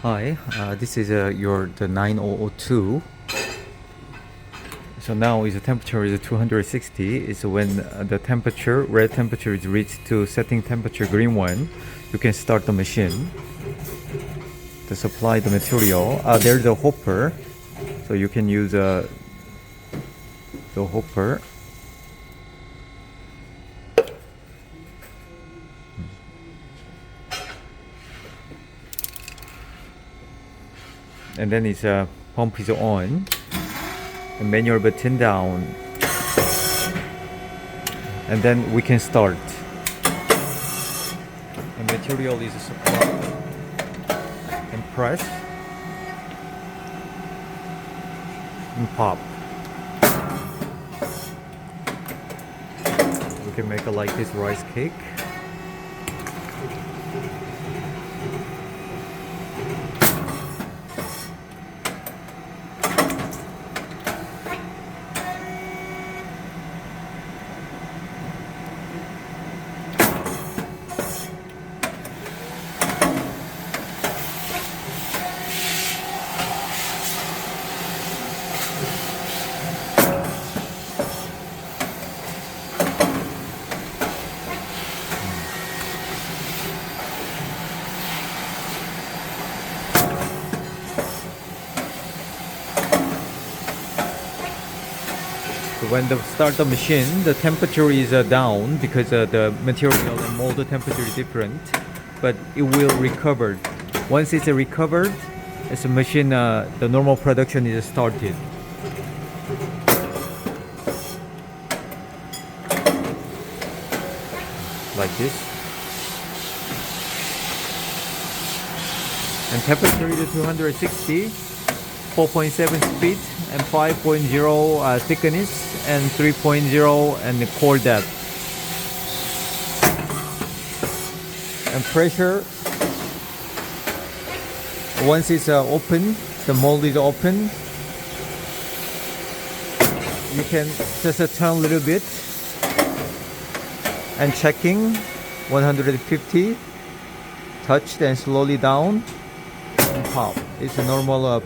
Hi, this is the 9002. So now is the temperature is 260. Is when the temperature, red temperature is reached to setting temperature, green one, you can start the machine to supply the material. There's a hopper, so you can use the hopper. And then it's pump is on, the manual button down, and then we can start. The material is supplied and press and pop. We can make it like this rice cake. When the start the machine, the temperature is down because the material and mold temperature is different, but it will recover. Once it's recovered, as a machine, the normal production is started. Like this. And temperature is 260, 4.7 speed, and 5.0 thickness, and 3.0 and core depth. And pressure, once it's open, the mold is open, you can just turn a little bit and checking 150, touched and slowly down and pop. It's a normal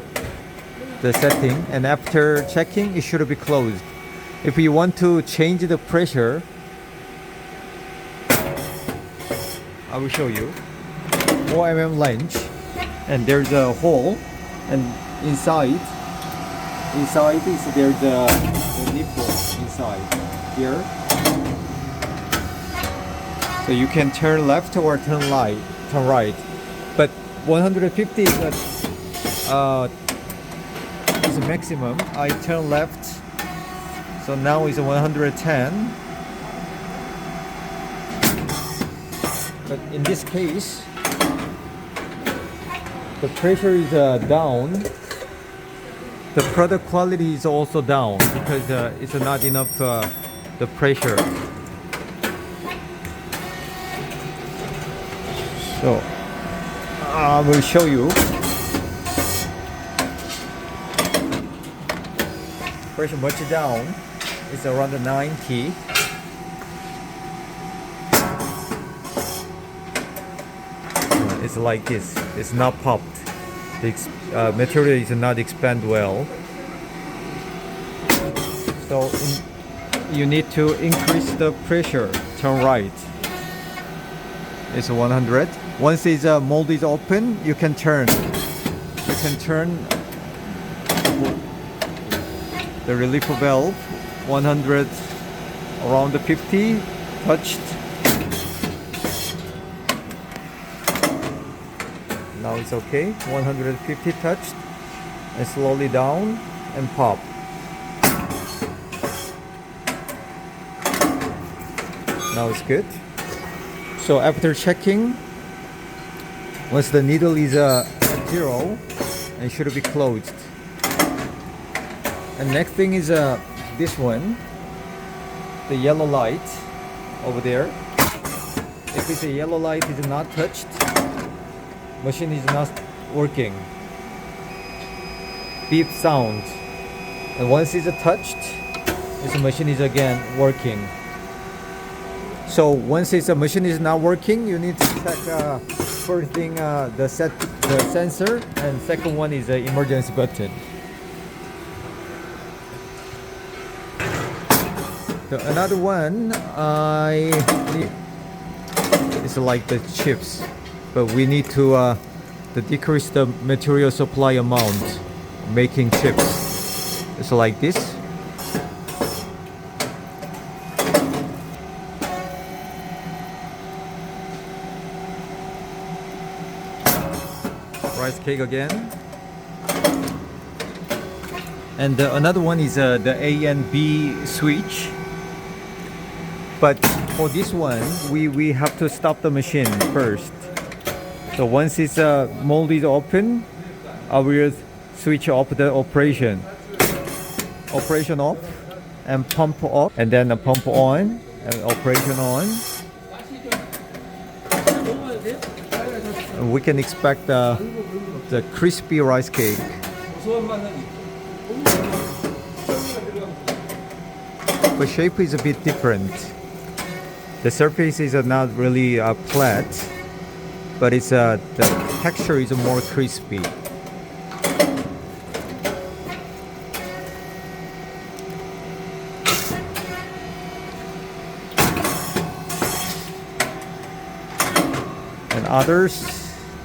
the setting, and after checking it should be closed. If you want to change the pressure, I will show you. 4 mm length, and there's a hole, and inside is there's a nipple inside here, so you can turn left or turn right, but 150 is the maximum. I turn left, so now it's 110. But in this case, the pressure is down. The product quality is also down because it's not enough the pressure. So I will show you. Pressure much down. It's around 90. It's like this. It's not popped. The material is not expand well. So you need to increase the pressure. Turn right. It's 100. Once this mold is open, you can turn. You can turn the relief valve 100, around the 50, touched. Now it's okay. 150 touched, and slowly down and pop. Now it's good. So after checking, once the needle is at 0, it should be closed. And next thing is this one, the yellow light over there. If it's a yellow light is not touched, machine is not working. Beep sound. And once it's touched, this machine is again working. So once it's a machine is not working, you need to check first thing the set the sensor, and second one is the emergency button. Another one is like the chips, but we need to decrease the material supply amount making chips. It's like this. Rice cake again. And another one is the A and B switch. But for this one, we have to stop the machine first. So once it's molded open, I will switch off the operation. Operation off and pump off, and then a pump on and operation on. And we can expect the crispy rice cake. The shape is a bit different. The surface is not really flat, but it's the texture is more crispy. And others,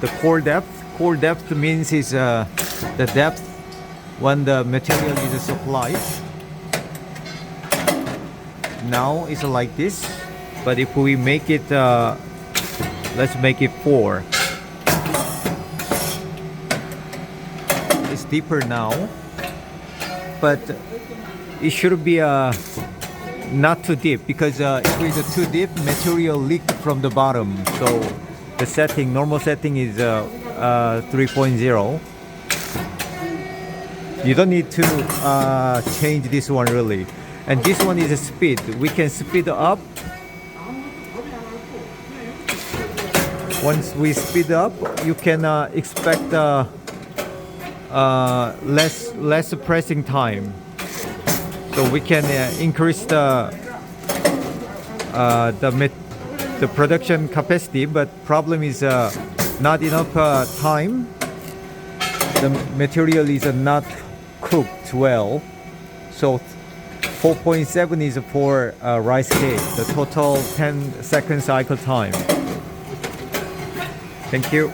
the core depth. Core depth means is the depth when the material is supplied. Now it's like this, but if we make it, let's make it 4. It's deeper now, but it should be not too deep, because if it's too deep, material leak from the bottom. So the setting, normal setting is 3.0. You don't need to change this one really. And this one is a speed. We can speed up. Once we speed up, you can expect less pressing time. So we can increase the production capacity, but problem is not enough time. The material is not cooked well. So 4.7 is for rice cake. The total 10-second cycle time. Thank you.